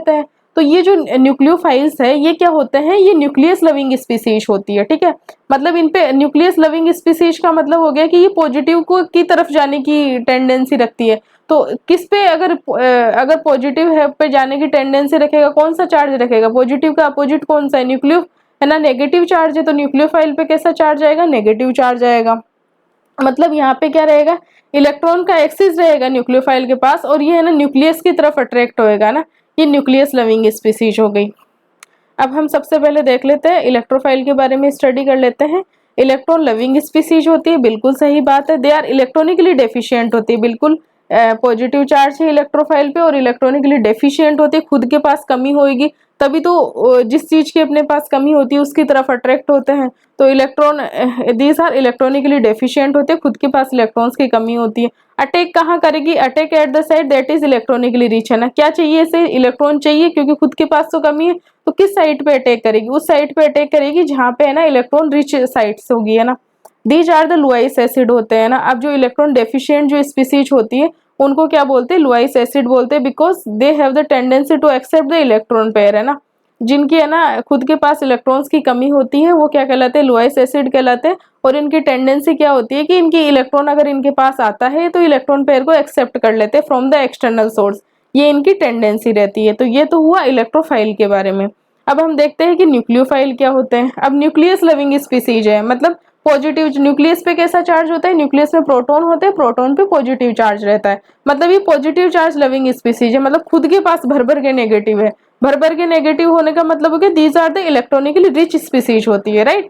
रहते हैं। तो ये जो न्यूक्लियोफाइल्स है ये क्या होते हैं, ये न्यूक्लियस लविंग स्पीसीज होती है, ठीक है। मतलब इन पे न्यूक्लियस लविंग स्पीसीज का मतलब हो गया कि ये पॉजिटिव को की तरफ जाने की टेंडेंसी रखती है। तो किस पे अगर पॉजिटिव है पे जाने की टेंडेंसी रखेगा, कौन सा चार्ज रखेगा, पॉजिटिव का अपोजिट कौन सा है, न्यूक्लियो है ना, नेगेटिव चार्ज है। तो न्यूक्लियोफाइल पे कैसा चार्ज आएगा, नेगेटिव चार्ज आएगा। मतलब यहाँ पे क्या रहेगा, इलेक्ट्रॉन का एक्सिस रहेगा न्यूक्लियोफाइल के पास और ये है ना न्यूक्लियस की तरफ अट्रैक्ट होएगा ना, ये न्यूक्लियस लविंग स्पीसीज हो गई। अब हम सबसे पहले देख लेते हैं इलेक्ट्रोफाइल के बारे में, स्टडी कर लेते हैं। इलेक्ट्रॉन लविंग स्पीसीज होती है, बिल्कुल सही बात है। दे आर इलेक्ट्रॉनिकली डेफिशिएंट होती है, बिल्कुल पॉजिटिव चार्ज है इलेक्ट्रोफाइल पे और इलेक्ट्रॉनिकली डेफिशिएंट होती है, खुद के पास कमी होगी तभी तो जिस चीज की अपने पास कमी होती है उसकी तरफ अट्रैक्ट होते हैं। तो electron these are electronically deficient होते हैं, खुद के पास इलेक्ट्रॉन्स की कमी होती है। अटैक कहाँ करेगी, attack at the side that is electronically rich, है ना। क्या चाहिए इसे, इलेक्ट्रॉन चाहिए क्योंकि खुद के पास तो कमी है। तो किस साइड पे अटैक करेगी, उस साइड पे अटैक करेगी जहाँ पे है ना इलेक्ट्रॉन रिच साइड्स होगी, है ना। दीज आर द लुआइस एसिड होते हैं ना। अब जो इलेक्ट्रॉन डेफिशिएंट जो स्पीसीज होती है उनको क्या बोलते हैं, लुआइस एसिड बोलते हैं, because they have the tendency to accept the electron pair, है ना। जिनकी है ना खुद के पास इलेक्ट्रॉन्स की कमी होती है वो क्या कहलाते हैं, लुआइस एसिड कहलाते हैं। और इनकी टेंडेंसी क्या होती है कि इनकी इलेक्ट्रॉन अगर इनके पास आता है तो इलेक्ट्रॉन पेयर को एक्सेप्ट कर लेते हैं फ्रॉम द एक्सटर्नल सोर्स, ये इनकी टेंडेंसी रहती है। तो ये तो हुआ इलेक्ट्रोफाइल के बारे में। अब हम देखते हैं कि न्यूक्लियोफाइल क्या होते हैं। अब न्यूक्लियस लविंग स्पीसीज है, मतलब पॉजिटिव, न्यूक्लियस पे कैसा चार्ज होता है, न्यूक्लियस में प्रोटॉन होते हैं, प्रोटॉन पे पॉजिटिव चार्ज रहता है, मतलब ये पॉजिटिव चार्ज लविंग स्पीसीज है। मतलब खुद के पास भर भर के नेगेटिव है, भर भर के नेगेटिव होने का मतलब हो गया these are the electronically rich species होती है, राइट।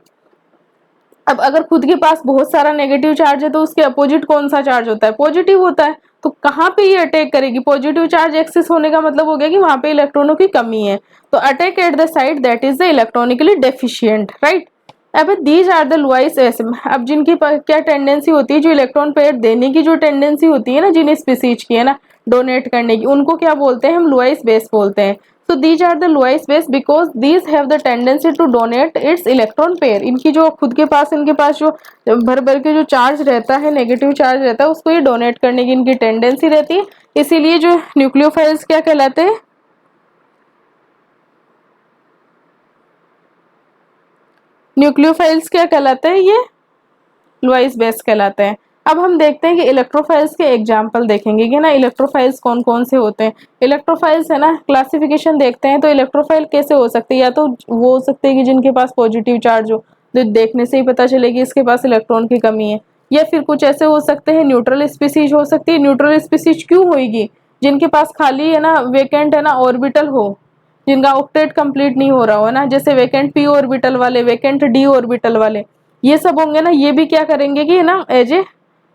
अब अगर खुद के पास बहुत सारा नेगेटिव चार्ज है तो उसके अपोजिट कौन सा चार्ज होता है, पॉजिटिव होता है। तो कहाँ पे ये अटैक करेगी, पॉजिटिव चार्ज एक्सेस होने का मतलब हो गया कि वहां पे इलेक्ट्रॉनों की कमी है। तो attack at the side that is the electronically deficient, right. अब दीज आर द लुआइस एसिड, अब जिनकी क्या टेंडेंसी होती है, जो इलेक्ट्रॉन पेयर देने की जो टेंडेंसी होती है ना जिन स्पीसीज की, है ना, डोनेट करने की, उनको क्या बोलते हैं हम, लुआइस बेस बोलते हैं। So these are the Lewis base because these have the tendency to donate its electron pair। इनकी जो खुद के पास इनके पास जो भर भर के जो चार्ज रहता है, नेगेटिव चार्ज रहता है, उसको ये डोनेट करने की इनकी टेंडेंसी रहती है। इसीलिए जो न्यूक्लियोफाइल्स क्या कहलाते हैं, न्यूक्लियोफाइल्स क्या कहलाते हैं, ये लुआइस बेस कहलाते हैं। अब हम देखते हैं कि इलेक्ट्रोफाइल्स के एग्जाम्पल देखेंगे कि ना इलेक्ट्रोफाइल्स कौन कौन से होते हैं। इलेक्ट्रोफाइल्स है ना, क्लासिफिकेशन देखते हैं तो इलेक्ट्रोफाइल कैसे हो सकते हैं, या तो वो हो सकते हैं कि जिनके पास पॉजिटिव चार्ज हो, तो देखने से ही पता चलेगी इसके पास इलेक्ट्रॉन की कमी है। या फिर कुछ ऐसे हो सकते हैं न्यूट्रल स्पीसीज हो सकती है। न्यूट्रल स्पीसीज क्यों होगी, जिनके पास खाली है ना वेकेंट है ना ऑर्बिटल हो, जिनका ऑक्टेट कंप्लीट नहीं हो रहा हो ना, जैसे वेकेंट पी ऑर्बिटल वाले, वेकेंट डी ऑर्बिटल वाले, ये सब होंगे ना, ये भी क्या करेंगे कि ना एज ए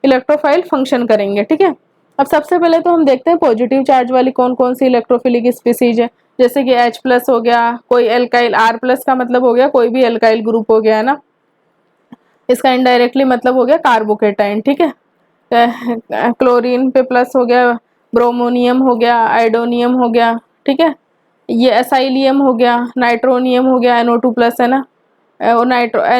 इलेक्ट्रोफाइल फंक्शन करेंगे, ठीक है। अब सबसे पहले तो हम देखते हैं पॉजिटिव चार्ज वाली कौन कौन सी इलेक्ट्रोफिलिक स्पीसीज है। जैसे कि H+ हो गया, कोई एल्काइल, R+ का मतलब हो गया कोई भी एल्काइल ग्रुप हो गया, है ना, इसका इनडायरेक्टली मतलब हो गया कार्बोकेटाइन, ठीक है। क्लोरीन पे प्लस हो गया, ब्रोमोनियम हो गया, आइडोनियम हो गया, ठीक है। ये एसाइलियम हो गया, नाइट्रोनियम हो गया, NO2+ है ना, और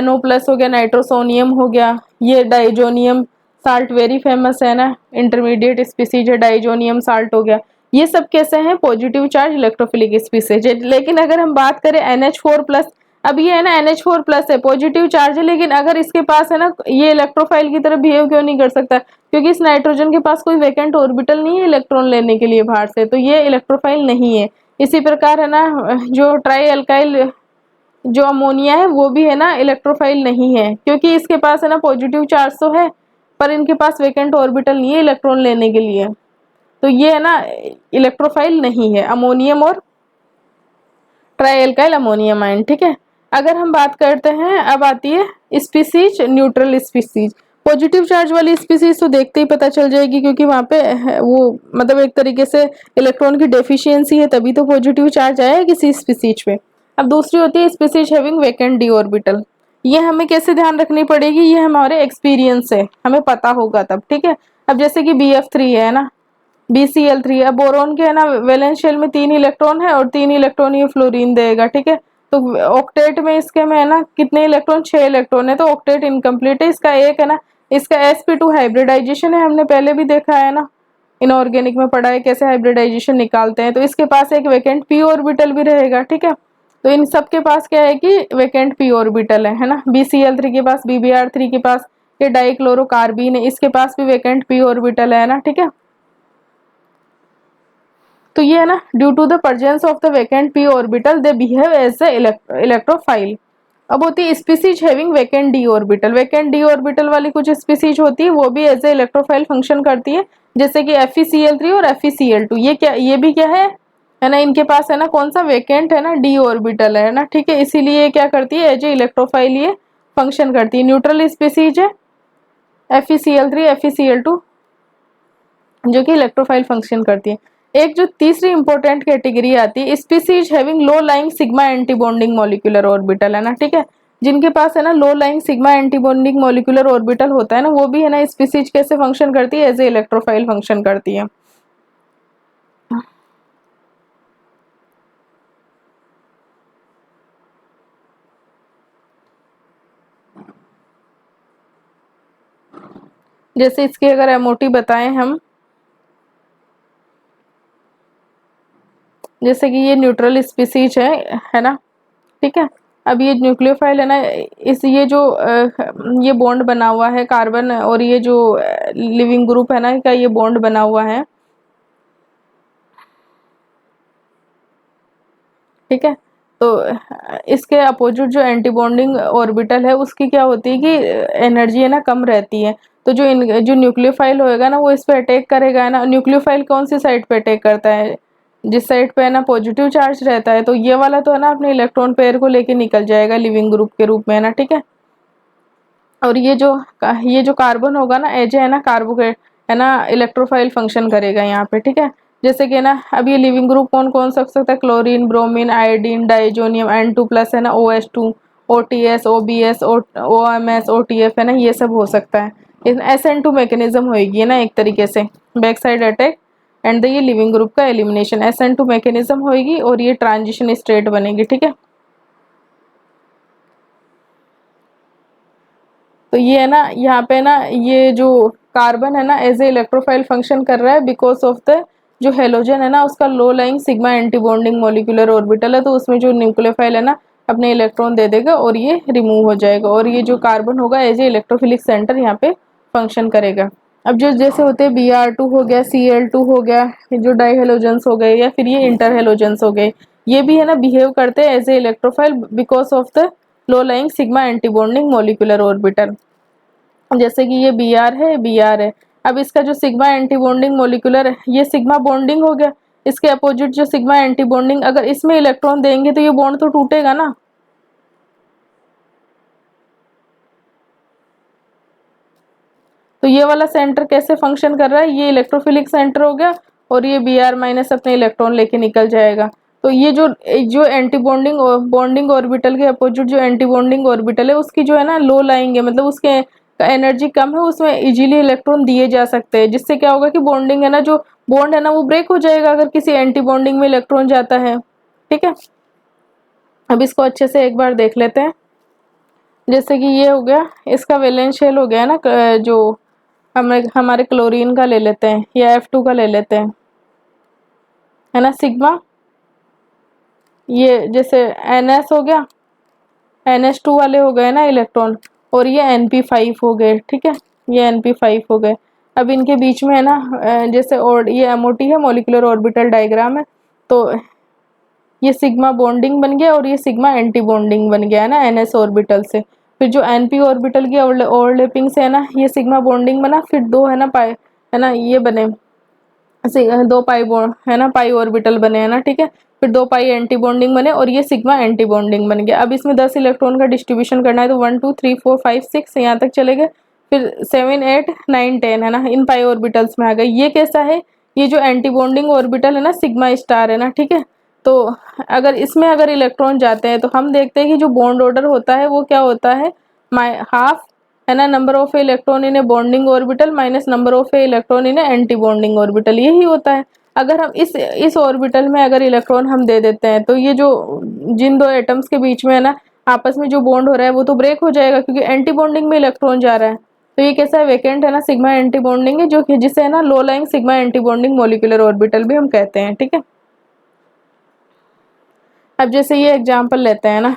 NO+ हो गया, नाइट्रोसोनियम हो गया, ये डाइजोनियम साल्ट वेरी फेमस है ना, इंटरमीडिएट स्पीसीज है, डाइजोनियम साल्ट हो गया। ये सब कैसे हैं, पॉजिटिव चार्ज इलेक्ट्रोफिलिक स्पीसीज है। लेकिन अगर हम बात करें NH4+, अब ये है ना NH4+ है, पॉजिटिव चार्ज है, लेकिन अगर इसके पास है ना, ये इलेक्ट्रोफाइल की तरह बिहेव क्यों नहीं कर सकता, क्योंकि इस नाइट्रोजन के पास कोई वैकेंट ऑर्बिटल नहीं है इलेक्ट्रॉन लेने के लिए बाहर से, तो ये इलेक्ट्रोफाइल नहीं है। इसी प्रकार है ना जो ट्राई एल्काइल जो अमोनिया है वो भी है ना इलेक्ट्रोफाइल नहीं है, क्योंकि इसके पास है ना पॉजिटिव चार्ज तो है पर इनके पास वैकेंट ऑर्बिटल नहीं है इलेक्ट्रॉन लेने के लिए, तो ये है ना इलेक्ट्रोफाइल नहीं है, अमोनियम और ट्राइएल्काइल अमोनियम आयन, ठीक है। अगर हम बात करते हैं, अब आती है species, neutral species. Positive charge वाली स्पीसीज तो देखते ही पता चल जाएगी, क्योंकि वहां पे वो मतलब एक तरीके से इलेक्ट्रॉन की डेफिशिएंसी है, तभी तो पॉजिटिव चार्ज आया है किसी स्पीसीज पे। अब दूसरी होती है species having vacant D orbital. ये हमें कैसे ध्यान रखनी पड़ेगी, ये हमारे एक्सपीरियंस से हमें पता होगा तब, ठीक है। अब जैसे कि BF3 है ना, BCl3, अब बोरोन के है ना वैलेंस शेल में 3 इलेक्ट्रॉन है और 3 इलेक्ट्रॉन ये फ्लोरीन देगा, ठीक है। तो ऑक्टेट में इसके में है ना कितने इलेक्ट्रॉन, 6 इलेक्ट्रॉन है, तो ऑक्टेट इनकम्प्लीट है। इसका एक है ना, इसका sp2 हाइब्रिडाइजेशन है, हमने पहले भी देखा है ना, इनऑर्गेनिक में पढ़ा है कैसे हाइब्रिडाइजेशन निकालते हैं। तो इसके पास एक वेकेंट p ऑर्बिटल भी रहेगा, ठीक है। तो इन सब के पास क्या है कि वेकेंट p ऑर्बिटल है ना। BCl3 के पास, BBr3 के पास, ये डाइक्लोरोकार्बीन है, इसके पास भी वेकेंट p ऑर्बिटल है ना, ठीक है। तो ये है ना, due to the presence of the vacant p orbital they behave as a electrophile. अब होती है species having vacant d orbital. Vacant d orbital वाली कुछ स्पीसीज होती है वो भी एज ए इलेक्ट्रोफाइल फंक्शन करती है, जैसे कि FeCl3 और FeCl2। ये क्या, ये भी क्या है ना, इनके पास है ना कौन सा वेकेंट है ना, d ऑर्बिटल है ना, ठीक है। इसीलिए क्या करती है, एज ए इलेक्ट्रोफाइल ये फंक्शन करती है। न्यूट्रल स्पीसीज है FeCl3 FeCl2 जो कि इलेक्ट्रोफाइल फंक्शन करती है। एक जो तीसरी इंपॉर्टेंट कैटेगरी आती है, species having low lying sigma anti bonding molecular orbital है ना, ठीक है। जिनके पास है ना लो lying sigma anti bonding molecular orbital होता है ना, वो भी है ना स्पीसीज कैसे फंक्शन करती है, एज ए इलेक्ट्रोफाइल फंक्शन करती है। जैसे इसके अगर एमओटी बताएं हम, जैसे कि ये न्यूट्रल स्पीसीज है ना, ठीक है। अब ये न्यूक्लियोफाइल है ना, इस ये बॉन्ड बना हुआ है कार्बन और ये जो लिविंग ग्रुप है ना का ये बॉन्ड बना हुआ है, ठीक है। तो इसके अपोजिट जो एंटी बॉन्डिंग ऑर्बिटल है उसकी क्या होती है कि एनर्जी है ना कम रहती है। तो जो न्यूक्लियोफाइल होएगा ना वो इस पे अटैक करेगा है ना। न्यूक्लियोफाइल कौन सी साइड पे अटैक करता है, जिस साइड पे है ना पॉजिटिव चार्ज रहता है। तो ये वाला तो है ना अपने इलेक्ट्रॉन पेयर को लेके निकल जाएगा लिविंग ग्रुप के रूप में है ना, ठीक है। और ये जो कार्बन होगा ना एज है ना कार्बोकेट है ना इलेक्ट्रोफाइल फंक्शन करेगा यहाँ पे, ठीक है। जैसे कि ना अब ये लिविंग ग्रुप कौन कौन सा हो सकता है, chlorine, bromine, iodine, diazonium, N2+ है ना, OH2, OTS, OBS, OMS, OTF है ना, ये सब हो सकता है। SN2 मैकेनिज्म होगी ना एक तरीके से, बैक साइड अटैक एंड ये लिविंग ग्रुप का एलिमिनेशन, SN2 मैकेनिज्म होगी और ये ट्रांजिशन स्टेट बनेगी, ठीक है। तो ये है ना यहाँ पे ना ये जो कार्बन है ना एज ए इलेक्ट्रोफाइल फंक्शन कर रहा है बिकॉज ऑफ द जो हेलोजन है ना उसका लो lying sigma anti bonding molecular orbital है। तो उसमें जो न्यूक्लियोफाइल है ना अपने इलेक्ट्रॉन दे देगा और ये रिमूव हो जाएगा और ये जो कार्बन होगा एज ए इलेक्ट्रोफिलिक सेंटर यहाँ पे फंक्शन करेगा। अब जो जैसे होते हैं Br2 हो गया, Cl2 हो गया, ये जो डाई हेलोजेंस हो गए या फिर ये इंटर हेलोजेंस हो गए, ये भी है ना बिहेव करते हैं as a electrophile because of the low lying sigma anti bonding molecular orbital. जैसे कि ये Br है। अब इसका जो सिग्मा एंटी बॉन्डिंग मॉलिक्यूलर है ये सिग्मा बॉन्डिंग हो गया, इसके अपोजिट जो सिग्मा एंटी बॉन्डिंग, अगर इसमें इलेक्ट्रॉन देंगे तो ये बॉन्ड तो टूटेगा ना। तो ये वाला सेंटर कैसे फंक्शन कर रहा है, ये इलेक्ट्रोफिलिक सेंटर हो गया और ये Br- अपने इलेक्ट्रॉन लेके निकल जाएगा। तो ये जो जो एंटी बॉन्डिंग ऑर्बिटल के अपोजिट जो एंटी बॉन्डिंग ऑर्बिटल है उसकी जो है ना लो लाइंग है, मतलब उसके एनर्जी कम है, उसमें इजीली इलेक्ट्रॉन दिए जा सकते हैं, जिससे क्या होगा कि बॉन्डिंग है ना, जो बॉन्ड है ना वो ब्रेक हो जाएगा अगर किसी एंटी बॉन्डिंग में इलेक्ट्रॉन जाता है, ठीक है। अब इसको अच्छे से एक बार देख लेते हैं। जैसे कि ये हो गया, इसका वैलेंस शेल हो गया ना, जो हमारे क्लोरीन का ले लेते हैं या F2 का ले लेते हैं, है ना, सिग्मा। ये जैसे NS हो गया, NH2 वाले हो गए ना इलेक्ट्रॉन, और ये Np5 हो गए, ठीक है, ये Np5 हो गए। अब इनके बीच में है ना जैसे और ये MOT है, मॉलिक्यूलर ऑर्बिटल डायग्राम है, तो ये सिग्मा बॉन्डिंग बन गया और ये सिग्मा एंटी बॉन्डिंग बन गया है ना NS ऑर्बिटल से। फिर जो NP ऑर्बिटल की ओवरलैपिंग से है ना ये सिग्मा बॉन्डिंग बना, फिर दो है ना पाई है ना ये बने, दो पाई बॉन्ड है ना पाई ऑर्बिटल बने हैं ना, ठीक है। फिर दो पाई एंटी बॉन्डिंग बने और ये सिग्मा एंटी बॉन्डिंग बन गया। अब इसमें 10 इलेक्ट्रॉन का डिस्ट्रीब्यूशन करना है, तो 1 2 3 4 5 6 यहाँ तक चले गए, फिर 7 8 9 10 है ना इन पाई ऑर्बिटल्स में आ गए। ये कैसा है, ये जो एंटी बॉन्डिंग ऑर्बिटल है ना सिग्मा स्टार है ना, ठीक है। तो अगर इलेक्ट्रॉन जाते हैं तो हम देखते हैं कि जो बॉन्ड ऑर्डर होता है वो क्या होता है, हाफ है ना number of electron in A bonding orbital minus number of electron in A anti bonding orbital, यही होता है। अगर हम इस ऑर्बिटल में अगर इलेक्ट्रॉन हम दे देते हैं तो ये जो जिन दो एटम्स के बीच में है ना आपस में जो बॉन्ड हो रहा है वो तो ब्रेक हो जाएगा, क्योंकि एंटी बॉन्डिंग में इलेक्ट्रॉन जा रहा है, तो ये कैसा है, वेकेंट है ना, सिग्मा एंटी बॉन्डिंग है, जो कि जिसे है ना लो lying sigma anti bonding molecular orbital भी हम कहते हैं, ठीक है। अब जैसे ये एग्जांपल लेते हैं ना,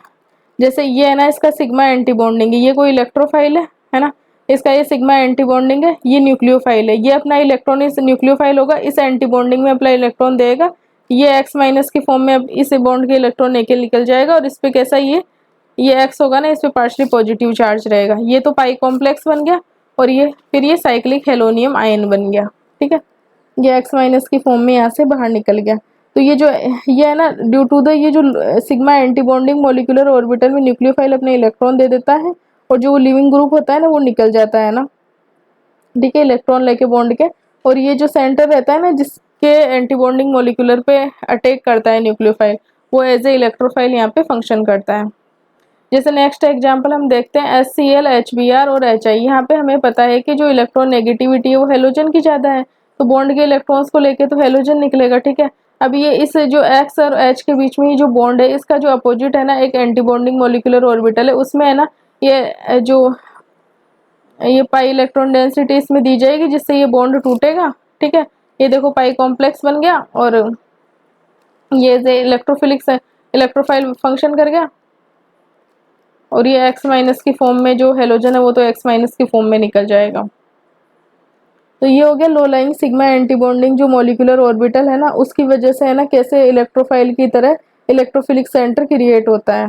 जैसे ये है ना, इसका सिग्मा एंटी बॉन्डिंग है, ये कोई इलेक्ट्रोफाइल है ना, इसका ये सिग्मा एंटी बॉन्डिंग है, ये न्यूक्लियोफाइल है, ये अपना इलेक्ट्रॉन इस न्यूक्लियोफाइल होगा, इस एंटी बॉन्डिंग में अपना इलेक्ट्रॉन देगा, ये एक्स माइनस की फॉर्म में अब इस बॉन्ड के इलेक्ट्रॉन निकल जाएगा, और इस पे कैसा ये एक्स होगा ना, इस पे पार्शली पॉजिटिव चार्ज रहेगा, ये तो पाई कॉम्प्लेक्स बन गया, और ये फिर ये साइक्लिक हेलोनियम आयन बन गया, ठीक है। ये एक्स माइनस की फॉर्म में यहाँ से बाहर निकल गया। तो ये है ना, ड्यू टू द ये जो sigma anti bonding molecular orbital में न्यूक्लियोफाइल अपने इलेक्ट्रॉन दे देता है, और जो लिविंग ग्रुप होता है ना वो निकल जाता है ना, ठीक है, इलेक्ट्रॉन लेके बॉन्ड के। और ये जो सेंटर रहता है ना, जिसके एंटी बॉन्डिंग मॉलिक्यूलर पे अटैक करता है न्यूक्लियोफाइल, वो एज ए इलेक्ट्रोफाइल यहाँ पे फंक्शन करता है। जैसे नेक्स्ट एग्जांपल हम देखते हैं HCl, HBr और HI। यहाँ पे हमें पता है कि जो इलेक्ट्रॉन नेगेटिविटी है वो हेलोजन की ज़्यादा है, तो बॉन्ड के इलेक्ट्रॉन्स को लेके तो हेलोजन निकलेगा, ठीक है। अब ये इस जो X और H के बीच में ये जो बॉन्ड है, इसका जो अपोजिट है ना, एक एंटी बॉन्डिंग मॉलिक्यूलर ऑर्बिटल है, उसमें है ना ये पाई इलेक्ट्रॉन डेंसिटी इसमें दी जाएगी, जिससे ये बॉन्ड टूटेगा, ठीक है। ये देखो पाई कॉम्प्लेक्स बन गया, और ये इलेक्ट्रोफाइल फंक्शन कर गया, और ये एक्स माइनस की फॉर्म में जो हेलोजन है वो तो एक्स माइनस की फॉर्म में निकल जाएगा। तो ये हो गया लो लाइंग सिग्मा एंटी बॉन्डिंग जो मॉलिक्यूलर ऑर्बिटल है ना, उसकी वजह से है ना कैसे इलेक्ट्रोफाइल की तरह इलेक्ट्रोफिलिक सेंटर क्रिएट होता है।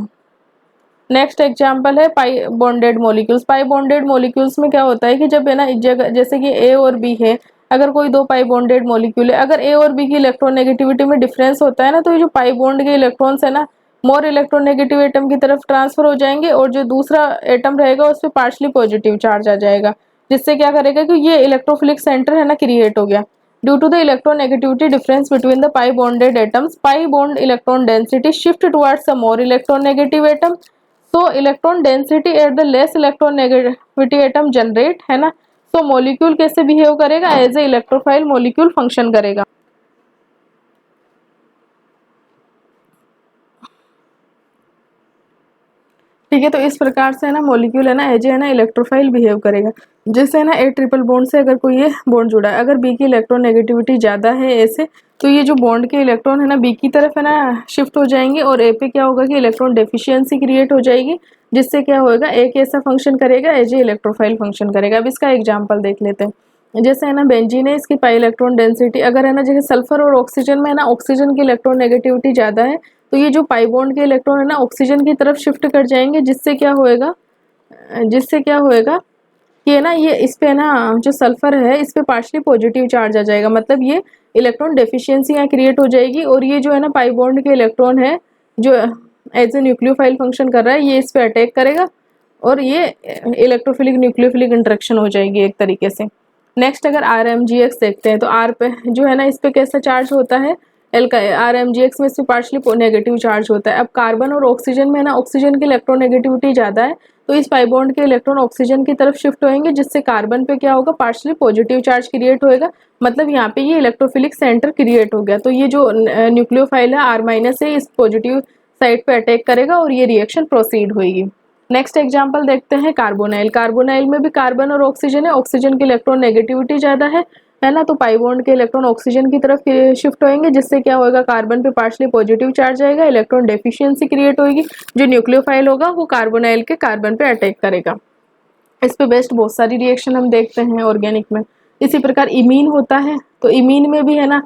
नेक्स्ट एग्जांपल है पाई बॉन्डेड मॉलिक्यूल्स। पाई बॉन्डेड मॉलिक्यूल्स में क्या होता है कि जब है ना जगह जैसे कि ए और बी है, अगर कोई दो पाई बॉन्डेड मॉलिक्यूल है, अगर ए और बी की इलेक्ट्रोनेगेटिविटी में डिफरेंस होता है ना, तो ये जो पाई बॉन्ड के इलेक्ट्रॉन्स है ना मोर इलेक्ट्रोनेगेटिव एटम की तरफ ट्रांसफर हो जाएंगे, और जो दूसरा एटम रहेगा उस पर पार्शली पॉजिटिव चार्ज आ जाएगा, जिससे क्या करेगा कि ये इलेक्ट्रोफिलिक सेंटर है ना क्रिएट हो गया। Due to the electronegativity difference between the pi bonded atoms, pi bond electron density shift towards a more electronegative atom, so electron density at the less electronegativity atom generate, है ना। So molecule कैसे behave करेगा, as a electrophile molecule function करेगा। ठीक है, तो इस प्रकार से है ना मॉलिक्यूल है ना एज है ना इलेक्ट्रोफाइल बिहेव करेगा। जैसे है ना ए ट्रिपल बॉन्ड से अगर कोई ये बॉन्ड जुड़ा है, अगर बी की इलेक्ट्रोनेगेटिविटी ज़्यादा है ए से, तो ये जो बॉन्ड के इलेक्ट्रॉन है ना बी की तरफ है ना शिफ्ट हो जाएंगे, और ए पे क्या होगा कि इलेक्ट्रॉन डेफिशिएंसी क्रिएट हो जाएगी, जिससे क्या होगा ए कैसा फंक्शन करेगा, एज ए इलेक्ट्रोफाइल फंक्शन करेगा। अब इसका एग्जाम्पल देख लेते हैं। जैसे है ना बेंजीन है, इसकी पाई इलेक्ट्रॉन डेंसिटी अगर है ना जैसे सल्फर और ऑक्सीजन में है ना ऑक्सीजन की इलेक्ट्रॉन नेगेटिविटी ज़्यादा है, तो ये जो पाई बॉन्ड के इलेक्ट्रॉन है ना ऑक्सीजन की तरफ शिफ्ट कर जाएंगे, जिससे क्या होएगा कि है ना ये इस पे ना जो सल्फर है इस पे पार्शली पॉजिटिव चार्ज आ जाएगा, मतलब ये इलेक्ट्रॉन डेफिशिएंसी यहाँ क्रिएट हो जाएगी, और ये जो है ना पाई बॉन्ड के इलेक्ट्रॉन है जो एज ए न्यूक्लियोफाइल फंक्शन कर रहा है, ये इस पे अटैक करेगा, और ये इलेक्ट्रोफिलिक न्यूक्लियोफिलिक इंटरेक्शन हो जाएगी एक तरीके से। नेक्स्ट अगर RMGX देखते हैं, तो आर पे जो है ना इस पे कैसा चार्ज होता है, एल का RMGX में इस पे पार्शली नेगेटिव चार्ज होता है। अब कार्बन और ऑक्सीजन में है ना ऑक्सीजन की इलेक्ट्रोनेगेटिविटी ज़्यादा है, तो इस पाई बॉन्ड के इलेक्ट्रॉन ऑक्सीजन की तरफ शिफ्ट होंगे, जिससे कार्बन पे क्या होगा, पार्शली पॉजिटिव चार्ज क्रिएट होएगा, मतलब यहाँ पे ये इलेक्ट्रोफिलिक सेंटर क्रिएट हो गया। तो ये जो न्यूक्लियोफाइल है R- से इस पॉजिटिव साइड पे अटैक करेगा, और ये रिएक्शन प्रोसीड होगी। नेक्स्ट एग्जांपल देखते हैं कार्बोनाइल। कार्बोनाइल में भी कार्बन और ऑक्सीजन है, ऑक्सीजन की इलेक्ट्रॉन नेगेटिविटी ज़्यादा है ना, तो पाई बॉन्ड के इलेक्ट्रॉन ऑक्सीजन की तरफ शिफ्ट होंगे, जिससे क्या होगा, कार्बन पे पार्शली पॉजिटिव चार्ज आएगा, इलेक्ट्रॉन डेफिशिएंसी क्रिएट होगी, जो न्यूक्लियोफाइल होगा वो कार्बोनाइल के कार्बन पे अटैक करेगा। इस पे बेस्ड बहुत सारी रिएक्शन हम देखते हैं ऑर्गेनिक में। इसी प्रकार इमीन होता है, तो इमीन में भी है ना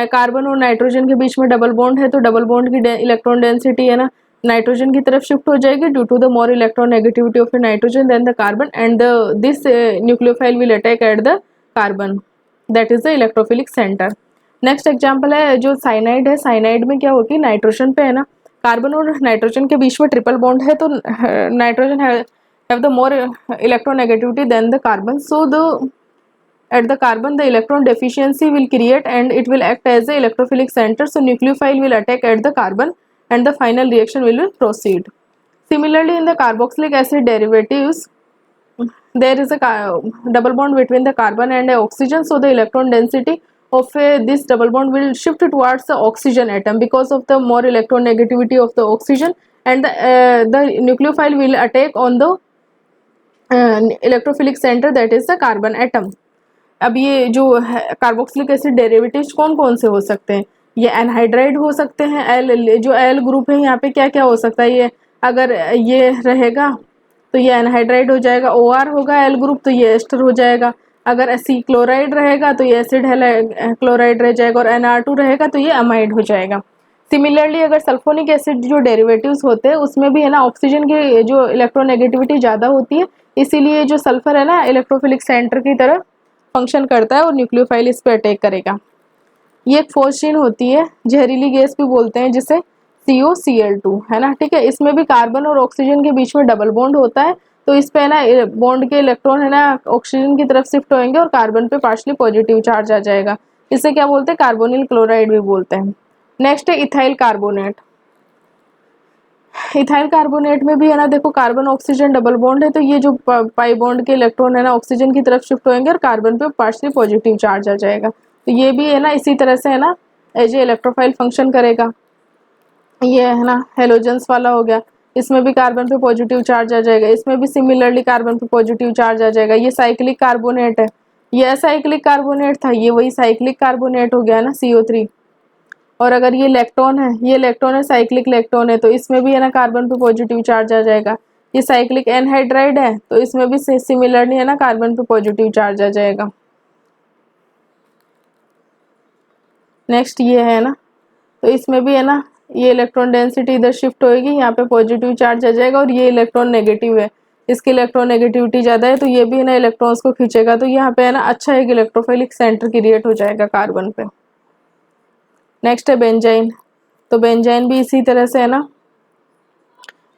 कार्बन और नाइट्रोजन के बीच में डबल बॉन्ड है, तो डबल बॉन्ड की इलेक्ट्रॉन डेंसिटी है ना नाइट्रोजन की तरफ शिफ्ट हो जाएगी, due to the more electron negativity of nitrogen than the carbon, and this nucleophile will attack at the carbon, that is the electrophilic centre. Next example है जो cyanide है। Cyanide में क्या होगी, नाइट्रोजन पे है ना कार्बन और नाइट्रोजन के बीच में ट्रिपल बॉन्ड है, तो nitrogen have the more electronegativity than the carbon, so at the carbon the electron deficiency will create and it will act as a electrophilic center, so nucleophile will attack at the carbon and the final reaction will proceed. Similarly in the carboxylic acid derivatives there is a double bond between the carbon and the oxygen, so the electron density of this double bond will shift towards the oxygen atom because of the more electronegativity of the oxygen, and the nucleophile will attack on the electrophilic centre that is the carbon atom. अब ये जो carboxylic acid derivatives कौन कौन से हो सकते हैं, ये एनहाइड्राइड हो सकते हैं। एल जो एल ग्रुप है यहाँ पे क्या क्या हो सकता है, ये अगर ये रहेगा तो ये एनहाइड्राइड हो जाएगा, ओ आर होगा एल ग्रुप तो ये एस्टर हो जाएगा। अगर सी क्लोराइड रहेगा तो ये एसिड क्लोराइड रह जाएगा, और NR2 रहेगा तो ये अमाइड हो जाएगा। सिमिलरली अगर सल्फोनिक एसिड जो डेरिवेटिव्स होते हैं उसमें भी है ना ऑक्सीजन की जो इलेक्ट्रोनेगेटिविटी ज़्यादा होती है, इसीलिए जो सल्फर है ना इलेक्ट्रोफिलिक सेंटर की तरह फंक्शन करता है और न्यूक्लियोफाइल इस पर अटैक करेगा। ये एक फोर्सिन होती है, जहरीली गैस भी बोलते हैं जिसे COCl2 है ना, ठीक है। इसमें भी कार्बन और ऑक्सीजन के बीच में डबल बॉन्ड होता है, तो इस पे ना बॉन्ड के इलेक्ट्रॉन है ना ऑक्सीजन की तरफ शिफ्ट होंगे और कार्बन पे पार्शली पॉजिटिव चार्ज आ जाएगा। इसे क्या बोलते हैं, कार्बोनिल क्लोराइड भी बोलते हैं। नेक्स्ट है इथाइल कार्बोनेट। इथाइल कार्बोनेट में भी है ना देखो कार्बन ऑक्सीजन डबल बॉन्ड है, तो ये जो पाई बॉन्ड के इलेक्ट्रॉन है ना ऑक्सीजन की तरफ शिफ्ट होंगे और कार्बन पे पार्शली पॉजिटिव चार्ज आ जाएगा। तो ये भी है ना इसी तरह से है ना एज ए इलेक्ट्रोफाइल फंक्शन करेगा। ये है ना हेलोजेंस वाला हो गया, इसमें भी कार्बन पे पॉजिटिव चार्ज आ जाएगा, इसमें भी सिमिलरली कार्बन पे पॉजिटिव चार्ज आ जाएगा। ये साइक्लिक कार्बोनेट है, ये असाइक्लिक कार्बोनेट था, ये वही साइक्लिक कार्बोनेट हो गया ना CO3। और अगर ये लेक्टोन है, ये लेक्टोन है साइक्लिक लेक्टोन है, तो इसमें भी है ना कार्बन पे पॉजिटिव चार्ज आ जाएगा। ये साइक्लिक एनहाइड्राइड है, तो इसमें भी सिमिलरली है ना कार्बन पे पॉजिटिव चार्ज आ जाएगा। नेक्स्ट ये है ना, तो इसमें भी है ना ये इलेक्ट्रॉन डेंसिटी इधर शिफ्ट होएगी, यहाँ पे पॉजिटिव चार्ज आ जाएगा, और ये इलेक्ट्रॉन नेगेटिव है, इसकी इलेक्ट्रॉन नेगेटिविटी ज़्यादा है, तो ये भी है ना इलेक्ट्रॉन्स को खींचेगा, तो यहाँ पे है ना अच्छा एक इलेक्ट्रोफिलिक सेंटर क्रिएट हो जाएगा कार्बन पे। नेक्स्ट है बेंजाइन। तो बेंजाइन भी इसी तरह से है ना,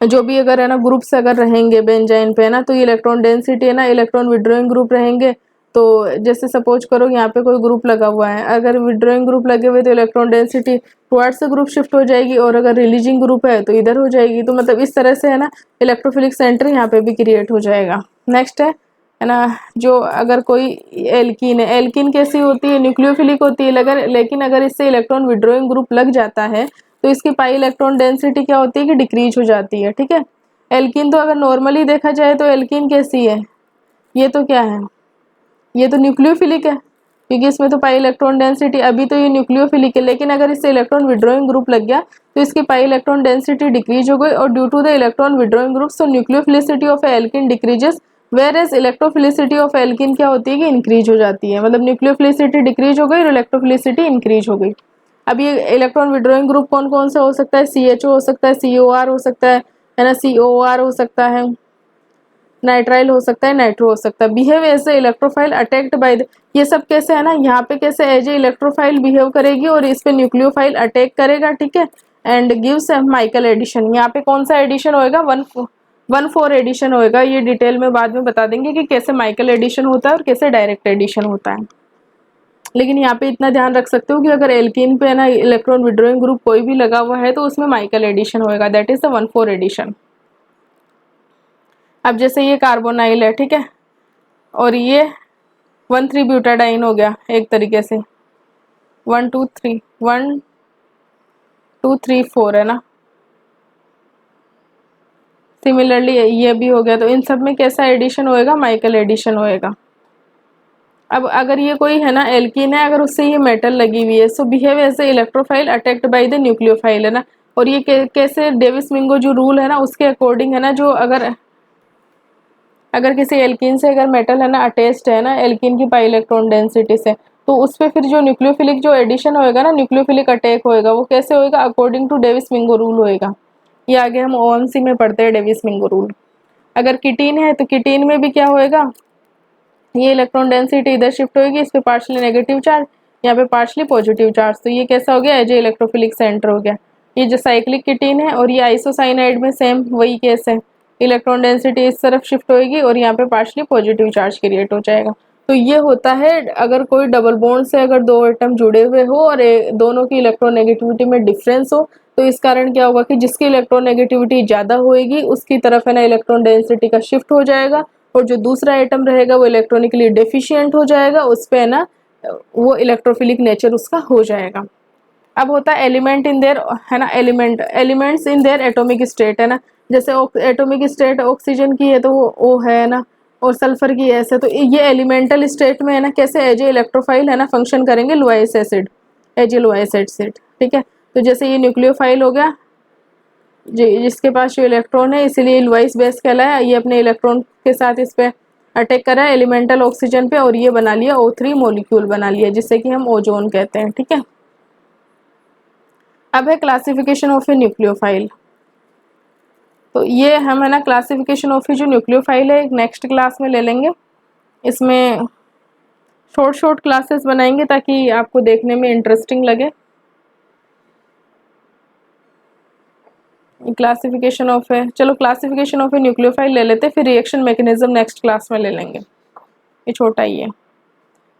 जो भी अगर है ना ग्रुप्स अगर रहेंगे बेंजाइन पे है ना, तो ये इलेक्ट्रॉन डेंसिटी है ना इलेक्ट्रॉन विड्रॉइंग ग्रुप रहेंगे। तो जैसे सपोज करो यहाँ पे कोई ग्रुप लगा हुआ है, अगर विड्रॉइंग ग्रुप लगे हुए तो इलेक्ट्रॉन डेंसिटी टुवर्ड्स से ग्रुप शिफ्ट हो जाएगी, और अगर रिलीजिंग ग्रुप है तो इधर हो जाएगी। तो मतलब इस तरह से है ना इलेक्ट्रोफिलिक सेंटर यहाँ पे भी क्रिएट हो जाएगा। नेक्स्ट है ना जो अगर कोई एल्कीन है, एल्कीन कैसी होती है, न्यूक्लियोफिलिक होती है, लेकिन अगर इससे इलेक्ट्रॉन विड्रॉइंग ग्रुप लग जाता है तो इसकी पाई इलेक्ट्रॉन डेंसिटी क्या होती है कि डिक्रीज हो जाती है, ठीक है। एल्कीन तो अगर नॉर्मली देखा जाए तो एल्कीन कैसी है, ये तो क्या है, ये तो न्यूक्लियोफिलिक है, क्योंकि इसमें तो पाई इलेक्ट्रॉन डेंसिटी, अभी तो ये न्यूक्लियोफिलिक है, लेकिन अगर इससे इलेक्ट्रॉन विड्रॉइंग ग्रुप लग गया तो इसकी पाई इलेक्ट्रॉन डेंसिटी डिक्रीज हो गई, और due to the electron withdrawing group so nucleophilicity of alkene decreases, whereas electrophilicity of alkene क्या होती है कि इंक्रीज हो जाती है। मतलब न्यूक्लियोफिलिसिटी डिक्रीज हो गई और इलेक्ट्रोफिलिसिटी इंक्रीज हो गई। अब ये इलेक्ट्रॉन विड्रॉइंग ग्रुप कौन कौन सा हो सकता है, CHO हो सकता है, COR हो सकता है ना, COR हो सकता है, नाइट्राइल हो सकता है, नाइट्रो हो सकता है। Behave as a electrophile attacked by the, ये सब कैसे है ना यहाँ पे कैसे एज ए इलेक्ट्रोफाइल बिहेव करेगी और इस पे न्यूक्लियोफाइल अटैक करेगा, ठीक है। एंड गिव्स माइकल एडिशन, यहाँ पे कौन सा एडिशन होएगा, 1,4 एडिशन होएगा। ये डिटेल में बाद में बता देंगे कि कैसे माइकल एडिशन होता है और कैसे डायरेक्ट एडिशन होता है। लेकिन यहाँ पे इतना ध्यान रख सकते हो कि अगर एल्कीन पे है ना इलेक्ट्रॉन विड्रॉइंग ग्रुप कोई भी लगा हुआ है तो उसमें माइकल एडिशन होएगा, दैट इज द 1,4 एडिशन। अब जैसे ये कार्बोनाइल है, ठीक है, और ये 1,3 ब्यूटाडाइन हो गया एक तरीके से, 1 2 3 4 है ना। सिमिलरली ये भी हो गया, तो इन सब में कैसा एडिशन होएगा, माइकल एडिशन होएगा। अब अगर ये कोई है ना एल्कीन है, अगर उससे ये मेटल लगी हुई है, so behave as a electrophile attacked by the nucleophile है ना। और ये कैसे डेविस मिंगो जो रूल है ना उसके अकॉर्डिंग है ना, जो अगर किसी एल्कीन से अगर मेटल है ना अटैच्ड है ना एल्कीन की पाई इलेक्ट्रॉन डेंसिटी से, तो उस पर फिर जो न्यूक्लियोफिलिक जो एडिशन होएगा ना, न्यूक्लियोफिलिक अटैक होएगा, वो कैसे होएगा, अकॉर्डिंग टू डेविस मिंगो रूल होएगा। ये आगे हम OMC में पढ़ते हैं डेविस मिंगो रूल। अगर किटीन है तो किटीन में भी क्या होएगा, ये इलेक्ट्रॉन डेंसिटी इधर शिफ्ट होगी, इस पे पार्शली नेगेटिव चार्ज, यहाँ पे पार्शली पॉजिटिव चार्ज, तो ये कैसा हो गया, एज ए इलेक्ट्रोफिलिक सेंटर हो गया। ये जो साइक्लिक किटीन है और ये आइसोसाइनाइड में सेम वही केस है, इलेक्ट्रॉन डेंसिटी इस तरफ शिफ्ट होगी और यहाँ पे पार्शली पॉजिटिव चार्ज क्रिएट हो जाएगा। तो ये होता है अगर कोई डबल बॉन्ड से अगर दो एटम जुड़े हुए हो और दोनों की इलेक्ट्रोनेगेटिविटी में डिफरेंस हो, तो इस कारण क्या होगा कि जिसकी इलेक्ट्रोनेगेटिविटी ज़्यादा होएगी उसकी तरफ है ना इलेक्ट्रॉन डेंसिटी का शिफ्ट हो जाएगा, और जो दूसरा एटम रहेगा वो इलेक्ट्रॉनिकली डेफिशिएंट हो जाएगा, उस पे है ना वो इलेक्ट्रोफिलिक नेचर उसका हो जाएगा। अब होता है एलिमेंट इन देयर है ना, elements in their atomic state है ना। जैसे एटॉमिक स्टेट ऑक्सीजन की है तो वो O है ना, और सल्फर की एस है, तो ये एलिमेंटल स्टेट में है ना कैसे एज ए इलेक्ट्रोफाइल है ना फंक्शन करेंगे Lewis acid, as a Lewis acid, ठीक है। तो जैसे ये न्यूक्लियोफाइल हो गया जिसके पास जो इलेक्ट्रॉन है, इसीलिए लुईस बेस कहलाया, ये अपने इलेक्ट्रॉन के साथ इस पे अटैक करा है एलिमेंटल ऑक्सीजन पे और ये बना लिया O3 मॉलिक्यूल बना लिया जिससे कि हम ओजोन कहते हैं, ठीक है। अब है क्लासिफिकेशन ऑफ ए न्यूक्लियोफाइल। तो ये हम है ना क्लासिफिकेशन ऑफ जो न्यूक्लियोफाइल है नेक्स्ट क्लास में ले लेंगे। इसमें शॉर्ट शॉर्ट क्लासेस बनाएंगे ताकि आपको देखने में इंटरेस्टिंग लगे। क्लासिफिकेशन ऑफ है, चलो क्लासिफिकेशन ऑफ ए न्यूक्लियोफाइल ले लेते, फिर रिएक्शन मैकेनिज्म नेक्स्ट क्लास में ले लेंगे, ये छोटा ही है।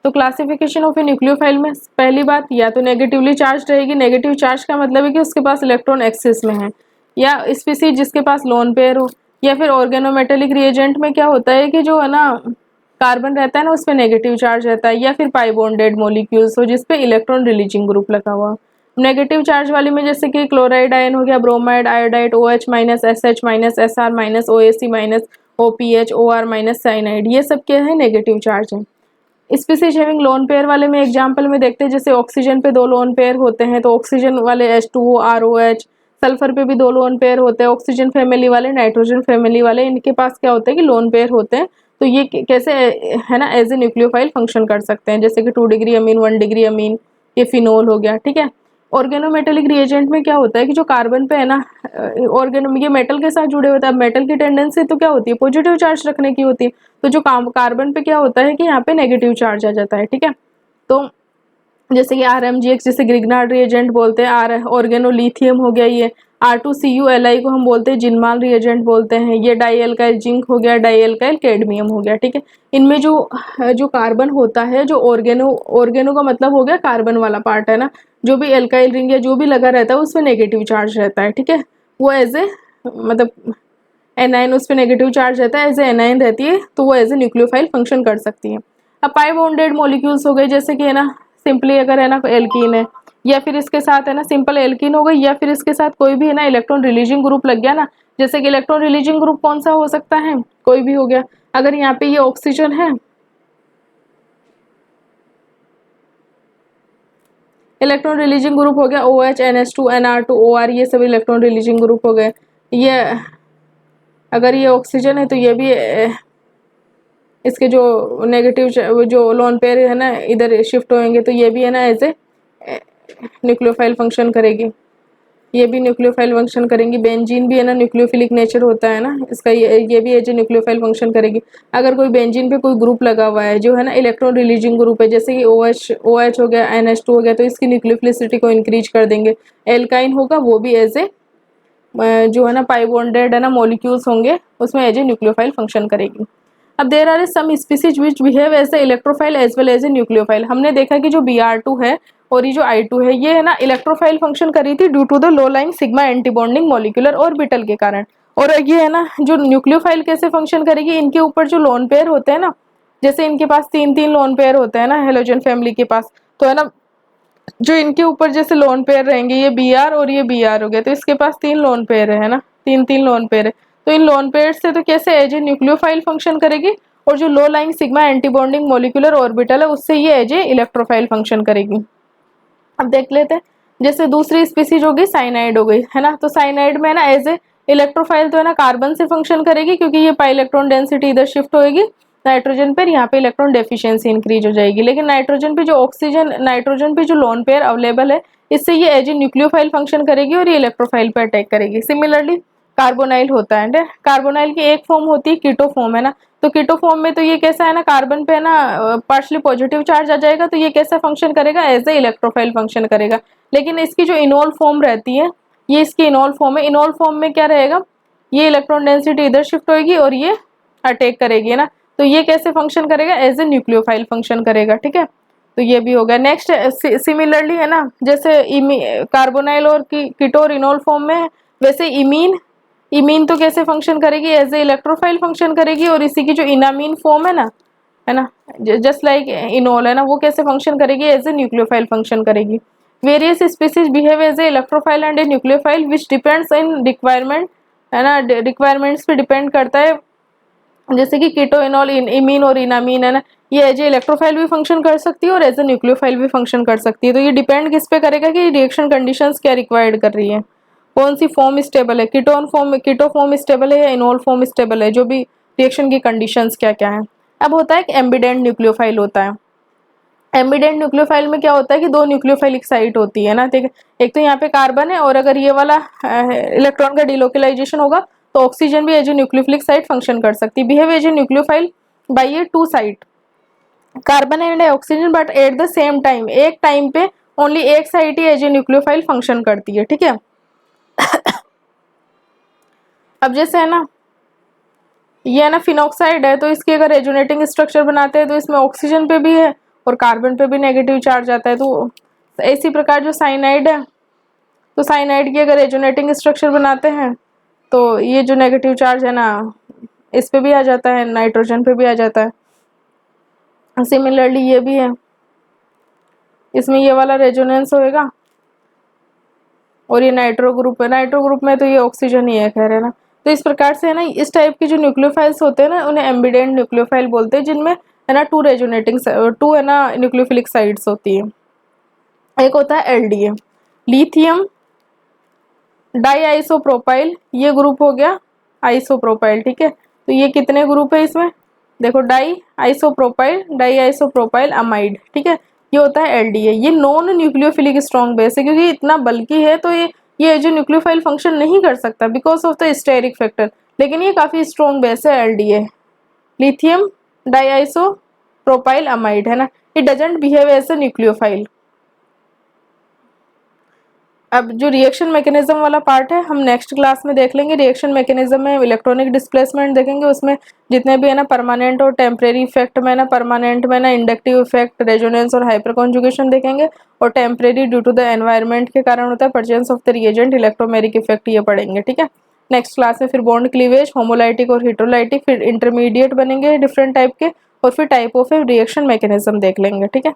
तो क्लासिफिकेशन ऑफ ए न्यूक्लियोफाइल में पहली बात, या तो नेगेटिवली चार्ज रहेगी, नेगेटिव चार्ज का मतलब है कि उसके पास इलेक्ट्रॉन एक्सिस में है, या स्पीसीज जिसके पास लोन पेयर हो, या फिर ऑर्गेनोमेटेलिक रिएजेंट में क्या होता है कि जो है ना कार्बन रहता है ना उस पर नेगेटिव चार्ज रहता है, या फिर पाई बॉन्डेड मॉलिक्यूल्स हो जिसपे इलेक्ट्रॉन रिलीजिंग ग्रुप लगा हुआ। नेगेटिव चार्ज वाली में जैसे कि क्लोराइड आयन हो गया, bromide, iodide, OH minus, SH minus, SR minus, OAC minus, OPH, OR minus, cyanide, ये सब क्या है नेगेटिव चार्ज है। स्पीसीज हैविंग लोन पेयर वाले में एग्जांपल में देखते हैं, जैसे ऑक्सीजन पे 2 लोन पेयर होते हैं तो ऑक्सीजन वाले H2O ROH, सल्फर पे भी 2 लोन पेयर होते हैं, ऑक्सीजन फैमिली वाले, नाइट्रोजन फैमिली वाले, इनके पास क्या होता है कि लोन पेयर होते हैं। तो ये कैसे है ना एज ए न्यूक्लियोफाइल फंक्शन कर सकते हैं, जैसे कि 2 डिग्री अमीन, 1 डिग्री अमीन, ये फिनोल हो गया, ठीक है। ऑर्गेनोमेटेलिक रिएजेंट में क्या होता है कि जो कार्बन पे है ना ऑर्गेनो ये मेटल के साथ जुड़े होते हैं। अब मेटल की टेंडेंसी तो क्या होती है पॉजिटिव चार्ज रखने की होती है, तो जो कार्बन पे क्या होता है कि यहाँ पे नेगेटिव चार्ज आ जाता है, ठीक है। तो जैसे कि RMGX जिसे ग्रिग्नार्ड रिएजेंट बोलते हैं, ऑर्गेनोलिथियम हो गया, ये R2CuLi को हम बोलते हैं जिनमाल रिएजेंट बोलते हैं, ये डाई एल्काइल जिंक हो गया, डाई एल्काइल कैडमियम हो गया, ठीक है। इनमें जो जो कार्बन होता है, जो ऑर्गेनो का मतलब हो गया कार्बन वाला पार्ट है ना, जो भी एल्काइल रिंग या जो भी लगा रहता है उसमें नेगेटिव चार्ज रहता है, ठीक है। वो एज ए मतलब एनाइन उस पर नेगेटिव चार्ज रहता है, एज ए एनाइन रहती है, तो वो एज ए न्यूक्लियोफाइल फंक्शन कर सकती है। अब पाई बॉन्डेड मॉलिक्यूल्स हो गए, जैसे कि है ना सिंपली अगर है ना एल्कीन है, या फिर इसके साथ है ना सिंपल एल्कीन हो गई, या फिर इसके साथ कोई भी है ना इलेक्ट्रॉन रिलीजिंग ग्रुप लग गया ना, जैसे कि इलेक्ट्रॉन रिलीजिंग ग्रुप कौन सा हो सकता है, कोई भी हो गया। अगर यहाँ पे ये ऑक्सीजन है, इलेक्ट्रॉन रिलीजिंग ग्रुप हो गया OH, NH2, NR2, OR, ये सब इलेक्ट्रॉन रिलीजिंग ग्रुप हो गए। ये अगर ये ऑक्सीजन है तो ये भी इसके जो नेगेटिव जो लोन पेयर है ना इधर शिफ्ट होंगे, तो ये भी है ना एज ए न्यूक्लियोफाइल फंक्शन करेगी, ये भी न्यूक्लियोफाइल फंक्शन करेंगी। बेंजीन भी है ना न्यूक्लियोफिलिक नेचर होता है ना इसका, ये भी एज ए न्यूक्लियोफाइल फंक्शन करेगी। अगर कोई बेंजीन पे कोई ग्रुप लगा हुआ है जो है ना इलेक्ट्रॉन रिलीजिंग ग्रुप है, जैसे कि OH हो गया, NH2 हो गया, तो इसकी न्यूक्लियोफिलिसिटी को इंक्रीज कर देंगे। एल्काइन होगा वो भी एज ए जो है ना पाई बॉन्डेड है ना मॉलिक्यूल्स होंगे, उसमें एज ए न्यूक्लियोफाइल फंक्शन करेगी। अब there are some species which behave as a electrophile as well as a nucleophile. हमने देखा कि जो Br2 है और ये जो I2 है, ये है ना इलेक्ट्रोफाइल फंक्शन करी थी due to the low lying sigma antibonding molecular orbital के कारण। और ये है ना जो न्यूक्लियोफाइल कैसे फंक्शन करेगी, इनके ऊपर जो लोन पेयर होते हैं ना, जैसे इनके पास 3-3 लोन पेयर होते हैं ना हेलोजन फैमिली के पास, तो है ना जो इनके ऊपर जैसे लोन पेयर रहेंगे, ये Br और ये Br हो गया, तो इसके पास 3 लोन पेयर है ना, 3-3 लोन पेयर है। तो इन लोन पेयर से तो कैसे एज ए न्यूक्लियोफाइल फंक्शन करेगी, और जो लो lying sigma antibonding molecular orbital है उससे ये एज ए इलेक्ट्रोफाइल फंक्शन करेगी। अब देख लेते हैं, जैसे दूसरी स्पीसीज होगी साइनाइड हो गई है ना, तो साइनाइड में ना एज ए इलेक्ट्रोफाइल तो है ना कार्बन से फंक्शन करेगी, क्योंकि ये पाई इलेक्ट्रॉन डेंसिटी इधर शिफ्ट होगी नाइट्रोजन पर, यहाँ पे इलेक्ट्रॉन डेफिशिएंसी इंक्रीज हो जाएगी। लेकिन नाइट्रोजन पे जो ऑक्सीजन, नाइट्रोजन पे जो लोन पेयर अवेलेबल है, इससे ये एज ए न्यूक्लियोफाइल फंक्शन करेगी और ये इलेक्ट्रोफाइल पे अटैक करेगी। सिमिलरली कार्बोनाइल होता है, कार्बोनाइल की एक फॉर्म होती है कीटो फॉर्म है ना, तो कीटो फॉर्म में तो ये कैसा है ना कार्बन पे है ना पार्शली पॉजिटिव चार्ज आ जाएगा, तो ये कैसा फंक्शन करेगा एज ए इलेक्ट्रोफाइल फंक्शन करेगा। लेकिन इसकी जो इनोल फॉर्म रहती है, ये इसकी इनोल फॉर्म है, इनोल फॉर्म में क्या रहेगा, ये इलेक्ट्रॉन डेंसिटी इधर शिफ्ट होगी और ये अटैक करेगी ना, तो ये कैसे फंक्शन करेगा एज ए न्यूक्लियोफाइल फंक्शन करेगा, ठीक है। तो ये भी होगा। नेक्स्ट सिमिलरली है ना, जैसे कार्बोनाइल और कीटो और इनोल फॉर्म में, वैसे इमीन तो कैसे फंक्शन करेगी एज ए इलेक्ट्रोफाइल फंक्शन करेगी, और इसी की जो इनामीन फॉर्म है ना जस्ट लाइक इनोल है ना, वो कैसे फंक्शन करेगी एज ए न्यूक्लियोफाइल फंक्शन करेगी। Various species behave as a electrophile and a nucleophile which depends in requirement है ना, रिक्वायरमेंट्स पे डिपेंड करता है जैसे कि कीटोइनॉल, इमीन और इनामीन है ना, ये एज ए इलेक्ट्रोफाइल भी फंक्शन कर सकती है और एज ए न्यूक्लियोफाइल भी फंक्शन कर सकती है। तो ये डिपेंड किस पे करेगा कि रिएक्शन कंडीशंस क्या रिक्वायर्ड कर रही है, कौन सी फॉर्म स्टेबल है, कीटो फॉर्म स्टेबल है या इनोल फॉर्म स्टेबल है, जो भी रिएक्शन की कंडीशंस क्या क्या है। अब होता है एक एम्बिडेंट न्यूक्लियोफाइल होता है। एम्बिडेंट न्यूक्लियोफाइल में क्या होता है कि दो न्यूक्लियोफाइलिक साइट होती है ना, ठीक है। एक तो यहाँ पे कार्बन है और अगर ये वाला इलेक्ट्रॉन का डिलोकलाइजेशन होगा तो ऑक्सीजन भी as a nucleophilic site function कर सकती है। Behave as a nucleophile by a two site, carbon and oxygen, but at the same time, एक टाइम पे ओनली एक साइट ही एज ए न्यूक्लियोफाइल फंक्शन करती है, ठीक है। अब जैसे है ना, ये है ना फिनॉक्साइड है, तो इसके अगर रेजोनेटिंग स्ट्रक्चर बनाते हैं तो इसमें ऑक्सीजन पे भी है और कार्बन पे भी नेगेटिव चार्ज आता है। तो इसी प्रकार जो साइनाइड है, तो साइनाइड की अगर रेजोनेटिंग स्ट्रक्चर बनाते हैं तो ये जो नेगेटिव चार्ज है ना इस पे भी आ जाता है, नाइट्रोजन पे भी आ जाता है। सिमिलरली ये भी है, इसमें ये वाला रेजोनेंस होएगा और ये नाइट्रो ग्रुप है, नाइट्रो ग्रुप में तो ये ऑक्सीजन ही है, खैर है ना। तो इस प्रकार से है ना, इस टाइप की जो न्यूक्लियोफाइल्स होते हैं ना उन्हें एम्बिडेंट न्यूक्लियोफाइल बोलते हैं, जिनमें है ना टू है ना न्यूक्लियोफिलिक साइड्स होती है। एक होता है एलडीए, लिथियम डाई आइसोप्रोपाइल, ये ग्रुप हो गया आइसोप्रोपाइल, ठीक है। तो ये कितने ग्रुप है इसमें, देखो डाई आइसोप्रोपाइल अमाइड, ठीक है। ये होता है एलडीए, ये नॉन न्यूक्लियोफिलिक स्ट्रॉन्ग बेस है, क्योंकि इतना बल्कि है तो ये जो न्यूक्लियोफाइल फंक्शन नहीं कर सकता because of the steric factor, लेकिन ये काफी स्ट्रॉन्ग बेस है LDA, lithium di isopropyl amide, है ना। It doesn't behave as a nucleophile. अब जो रिएक्शन मैकेनिज्म वाला पार्ट है हम नेक्स्ट क्लास में देख लेंगे। रिएक्शन मैकेनिज्म में इलेक्ट्रॉनिक डिस्प्लेसमेंट देखेंगे, उसमें जितने भी है ना परमानेंट और टेम्परेरी इफेक्ट में ना, परमानेंट में ना इंडक्टिव इफेक्ट, रेजोनेंस और हाइपर कॉन्जुगेशन देखेंगे, और temporary due to the environment के कारण होता है presence of the reagent, electromeric effect, ये पढ़ेंगे, ठीक है। नेक्स्ट क्लास में फिर बॉन्ड क्लीवेज, होमोलाइटिक और हेटेरोलाइटिक, फिर इंटरमीडिएट बनेंगे डिफरेंट टाइप के, और फिर टाइप ऑफ रिएक्शन मैकेनिज्म देख लेंगे, ठीक है।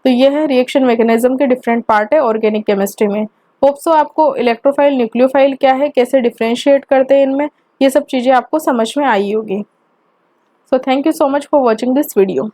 तो ये है रिएक्शन मैकेनिज्म के डिफरेंट पार्ट है ऑर्गेनिक केमिस्ट्री में। होप सो आपको इलेक्ट्रोफाइल न्यूक्लियोफाइल क्या है, कैसे डिफरेंशिएट करते हैं इनमें, ये सब चीज़ें आपको समझ में आई होगी। So thank you so much for watching this video.